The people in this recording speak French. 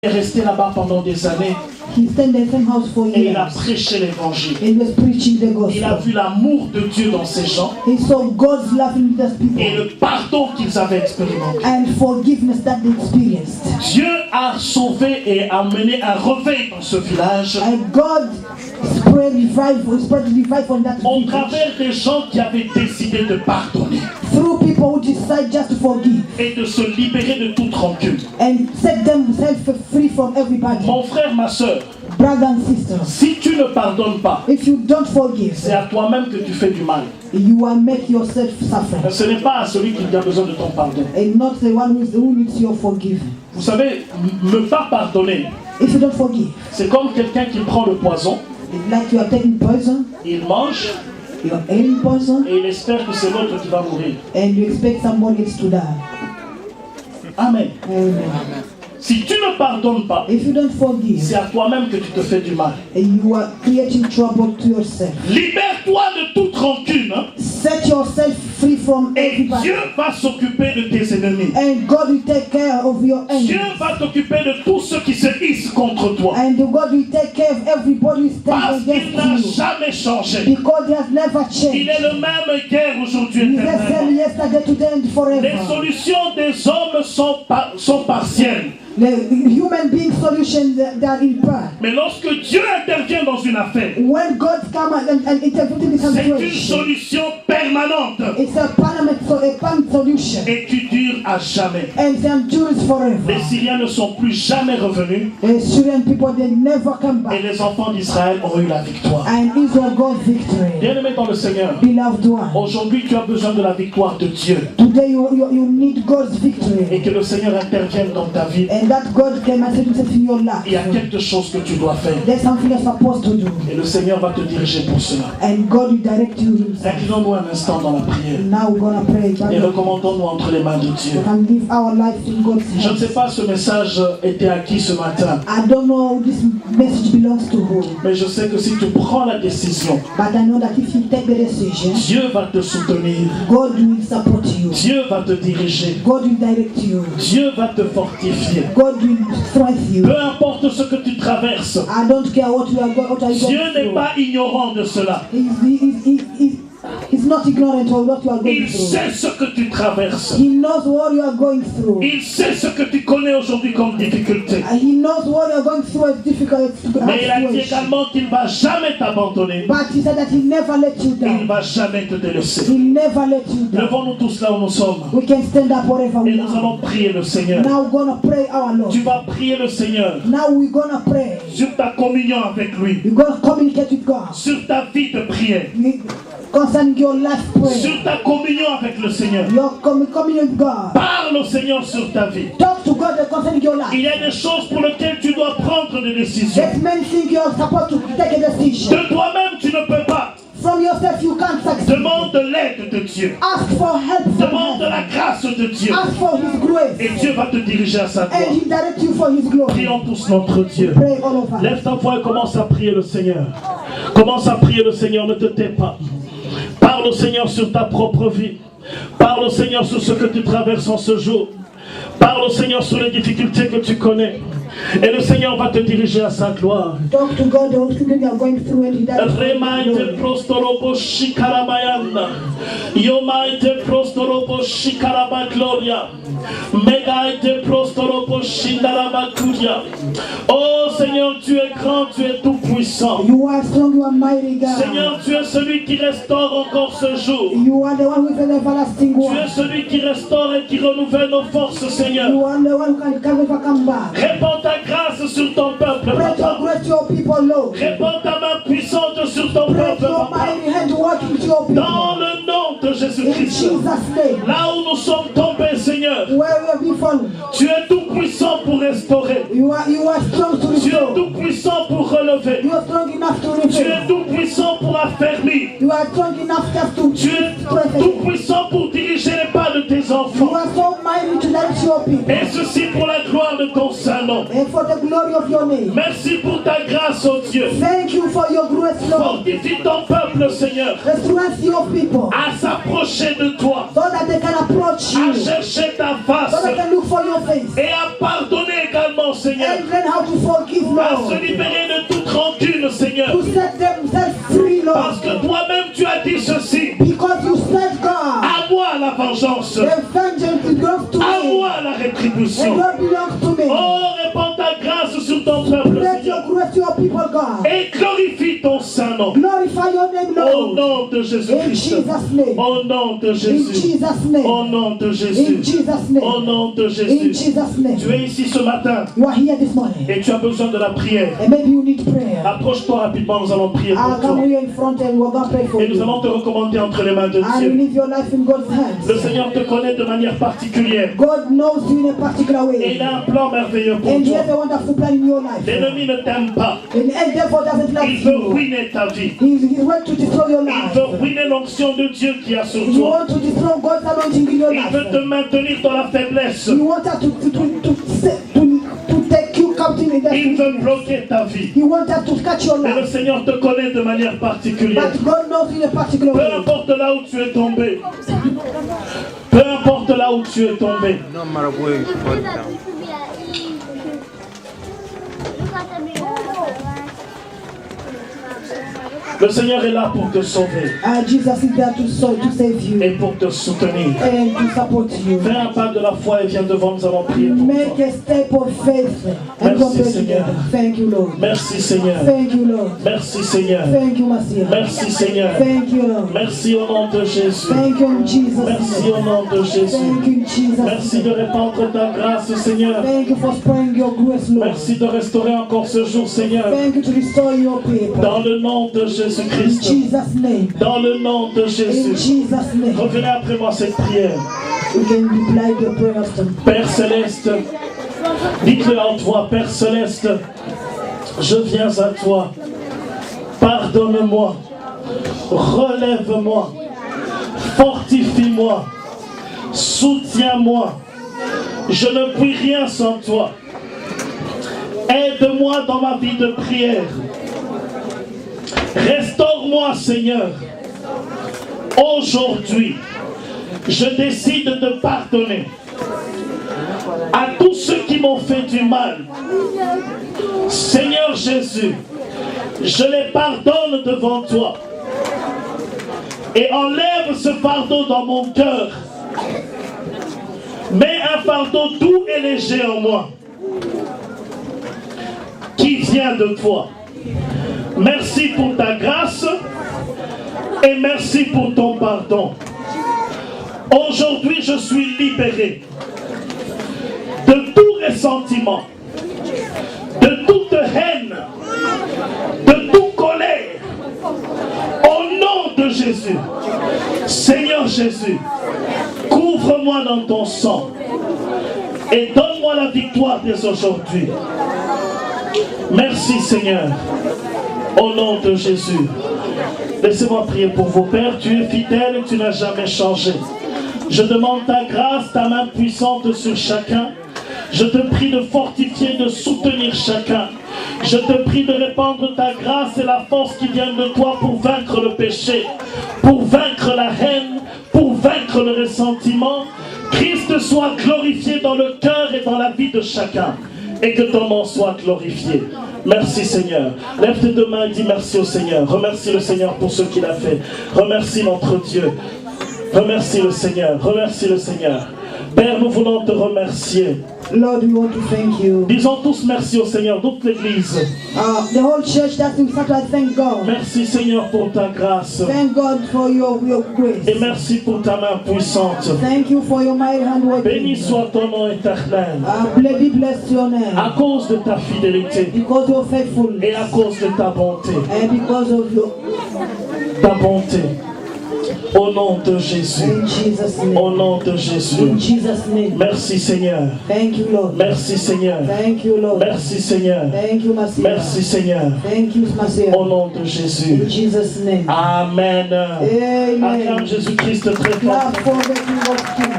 est resté là-bas pendant des années. He stayed in the same house for Et il a years. prêché l'évangile. He was preaching the Il a gospel. vu l'amour de Dieu dans ces gens He saw God's love in those et people le pardon qu'ils avaient expérimenté. and forgiveness that they experienced. Dieu a sauvé et a mené un réveil dans ce village And God spread revival in that au village travers des gens qui avaient décidé de pardonner through people who decide just to forgive et de se libérer de toute rancune. and set themselves free from everybody. Mon frère, ma soeur, Brothers and sisters, si tu ne pardonnes pas, if you don't forgive, c'est à toi-même que tu fais du mal. you will make yourself suffer. Ce n'est pas à celui qui a besoin de ton pardon. And not the one who needs your forgiveness. Vous savez, ne pas pardonner, If you don't forgive, c'est comme quelqu'un qui prend le poison, it's like you are taking poison, il mange you are eating poison, et il espère que c'est l'autre qui va mourir. and you expect somebody else to die. Amen. Amen. Si tu ne pardonnes pas, If you don't forgive, c'est à toi-même que tu te fais du mal. you are creating trouble to yourself. Libère-toi de toute rancune, hein, Set yourself free from et everybody. Dieu va s'occuper de tes ennemis. And God will take care of your Dieu enemies. va t'occuper de tous ceux qui se hissent contre toi. And God will take care of everybody who Parce stands qu'il n'a against you. jamais changé. Because He has never Il changed. est le même hier, aujourd'hui, He's the same éternellement. yesterday, today, and Les forever. solutions des hommes sont partielles. The human being solutions that are in part. Mais lorsque Dieu intervient dans une affaire, When God comes and intervenes in the c'est une situation, solution permanente it's a permanent solution. et qui dure à jamais. And it endures forever. Les Syriens ne sont plus jamais revenus The Syrian people, they never come et back. les enfants d'Israël ont eu la victoire. And Israel got victory. Bien-aimé dans le Seigneur, Beloved one, aujourd'hui tu as besoin de la victoire de Dieu today you need God's victory. et que le Seigneur intervienne dans ta vie. And that God can manifest himself in your Il y a life. quelque chose que tu dois faire There's something you're supposed to do. et le Seigneur va te diriger pour cela. And God will direct you himself. Inclinons-nous un instant dans la prière Now we're going to pray. et recommandons-nous entre les mains de We Dieu. can live our life in God's Je ne hands. sais pas ce message était à qui ce matin, I don't know who this message belongs to who. mais je sais que si tu prends la décision, But I know that if you take the decision, Dieu va te soutenir, God will support you. Dieu va te diriger, God will direct you. Dieu va te fortifier. God will strengthen you. Peu importe ce que tu traverses, I don't care what you are going Dieu n'est through. pas ignorant de cela. He's not ignorant of what you are going Il through. sait ce que tu traverses. He knows what you are going through. Il sait ce que tu connais aujourd'hui comme difficulté. He knows what you are going through as difficult Mais il a dit situation. également qu'il ne va jamais t'abandonner. But he said that he'll never let you Il ne down. va jamais te délaisser. He'll never let you down. Levons-nous tous là où nous sommes. We can stand up wherever Et we nous are. allons prier le Seigneur. Now we're gonna pray our Lord. Tu vas prier le Seigneur Now we're gonna pray. sur ta communion avec lui, You're gonna communicate with God. sur ta vie de prière, Concerning your life prayer. sur ta communion avec le Seigneur. Your communion with God. Parle au Seigneur sur ta vie. Talk to God concerning your life. Il y a des choses pour lesquelles tu dois prendre des décisions. There's many things you're supposed to take a decision. De toi-même, tu ne peux pas. From yourself you can't succeed. Demande de l'aide de Dieu. Ask for help from Demande de heaven. la grâce de Dieu. Ask for His grace. Et Dieu va te diriger à sa gloire. And He direct you for His glory. Prions tous notre Dieu. Pray all over. Lève ta voix et commence à prier le Seigneur. Commence à prier le Seigneur, ne te tais pas. Parle au Seigneur sur ta propre vie. Parle au Seigneur sur ce que tu traverses en ce jour. Parle au Seigneur sur les difficultés que tu connais. Et le Seigneur va te diriger à sa gloire. Talk to God the things you are going through and He directs you. Remaite prostorobo shikarabayanda. Yomaite prostorobo shikaraba gloria. Megaite prostorobo shindarabakuria. Oh Seigneur, tu es grand, tu es tout puissant. You are strong, you are mighty God. Seigneur, tu es celui qui restaure encore ce jour. You are the one with an everlasting Tu one. es celui qui restaure et qui renouvelle nos forces, Seigneur. You are the one who can never come back. Répands ta grâce sur ton peuple, Pray to Papa. grace your people, Lord. Répands ta main puissante sur ton Pray peuple, to your Papa. mighty hand working to your people. Dans le nom de In Jésus-Christ. Jesus' name. Là où nous sommes tombés, Seigneur, Where we have been fallen. tu es tout puissant pour restaurer. You are strong to Tu es restore. tout puissant pour relever. You are strong enough to Tu es repair. tout puissant pour affermir. You are strong enough just to Tu es tout strengthen. puissant pour diriger les pas de tes You enfants. are so mighty to direct your people. Et ceci pour la gloire de ton Saint-Nom. And for the glory of your name. Merci pour ta grâce, oh Dieu. Thank you for your grace, Lord. Fortifie ton peuple, Seigneur, Restore your people. à s'approcher de toi, So that they can approach à you. chercher ta So face they can look for your face. et à pardonner également, Seigneur, and learn how to forgive, à Lord. se libérer de toute rancune, Seigneur. To set themselves free, Lord. Parce que toi-même tu as dit ceci. Because you said, God, À moi la vengeance, the vengeance belongs to à me. moi la And rétribution. God belongs to me. Oh, répands ta grâce sur ton peuple, Let Seigneur. your grace to your people, God. Et glorifie ton saint nom. Glorify your name, Au Lord. nom de In Jésus-Christ. Jesus' name. Au nom de In Jésus. Jesus' Au name. nom de In Jésus. Jesus' name. Au nom de In Jésus. Jesus' name. Tu es ici ce matin You are here this morning. et tu as besoin de la prière. And maybe you need prayer. Approche-toi rapidement, nous allons prier I'll pour toi. come here in front and we're going to pray for Et nous you. allons te recommander entre les mains de And Dieu. leave your life in God's Le hands. Seigneur te connaît de manière particulière. God knows you in a particular Et way. il a un plan merveilleux pour And he toi. has a wonderful plan in your life. L'ennemi ne t'aime pas. And the devil doesn't like Il veut you. ruiner ta vie. He wants to destroy your Il life. veut ruiner l'onction de Dieu qui a sur You toi. want to destroy God's anointing in your Il veut te life. maintenir dans la faiblesse. You want us to take you captive in Il veut that. bloquer ta vie. He wants us to catch your Mais le life. Seigneur te connaît de manière particulière. But God knows in a particular Peu way. importe là où tu es tombé. Peu importe là où tu es tombé. No matter where you fall down. Le Seigneur est là pour te sauver Jesus is there to save you et pour te soutenir. and to support you. Fais un pas de la foi et viens devant, nous allons prier pour Make toi. a step of faith and Merci, come back Seigneur. together. Thank you, Lord. Merci Seigneur. Thank you, Lord. Merci Seigneur. Thank you, Messiah. Merci Seigneur. Thank you, Lord. Merci au nom de Jésus. Thank you in Jesus' Merci name. au nom de Jésus. Thank you in Jesus' Merci name. de répandre ta grâce Seigneur. Thank you for spreading your grace, Lord. Merci de restaurer encore ce jour Seigneur. Thank you to restore your people. Dans le nom de In Jésus-Christ. Jesus' name. Dans le nom de In Jésus. Jesus' name. Revenez après moi cette prière. You can reply the prayer after. Père Céleste, dites-le en toi, Père Céleste, je viens à toi. Pardonne-moi, relève-moi, fortifie-moi, soutiens-moi. Je ne puis rien sans toi. Aide-moi dans ma vie de prière. Restaure-moi, Seigneur. Aujourd'hui, je décide de pardonner à tous ceux qui m'ont fait du mal. Seigneur Jésus, je les pardonne devant toi. Et enlève ce fardeau dans mon cœur. Mets un fardeau doux et léger en moi, qui vient de toi. Merci pour ta grâce et merci pour ton pardon. Aujourd'hui, je suis libéré de tout ressentiment, de toute haine, de toute colère. Au nom de Jésus, Seigneur Jésus, couvre-moi dans ton sang et donne-moi la victoire dès aujourd'hui. Merci Seigneur. Au nom de Jésus. Laissez-moi prier pour vous. Père, tu es fidèle et tu n'as jamais changé. Je demande ta grâce, ta main puissante sur chacun. Je te prie de fortifier, de soutenir chacun. Je te prie de répandre ta grâce et la force qui viennent de toi pour vaincre le péché, pour vaincre la haine, pour vaincre le ressentiment. Christ soit glorifié dans le cœur et dans la vie de chacun. Et que ton nom soit glorifié. Merci Seigneur. Lève tes deux mains et dis merci au Seigneur. Remercie le Seigneur pour ce qu'il a fait. Remercie notre Dieu. Remercie le Seigneur. Remercie le Seigneur. Père, nous voulons te remercier. Lord, we want to thank you. Disons tous merci au Seigneur, toute l'église. The whole church that we start to thank God. Merci Seigneur pour ta grâce. Thank God for your Et grace. merci pour ta main puissante. Thank you for your mighty hand Béni working. soit ton nom éternel. Be blessed your name. À cause de ta fidélité Because you're faithful. et à cause de ta bonté. And because of your Ta bonté. Au nom de Jésus. in Jesus' name. Au nom de Jésus. In Jesus' name. Merci Seigneur. Thank you, Lord. Merci Seigneur. Thank you, Lord. Merci Seigneur. Thank you, Messiah. Merci Seigneur. Thank you, Messiah. Au nom de Jésus. In Jesus' name. Amen. Amen. Acclame Jésus-Christ très fort. Clap for the King of Kings.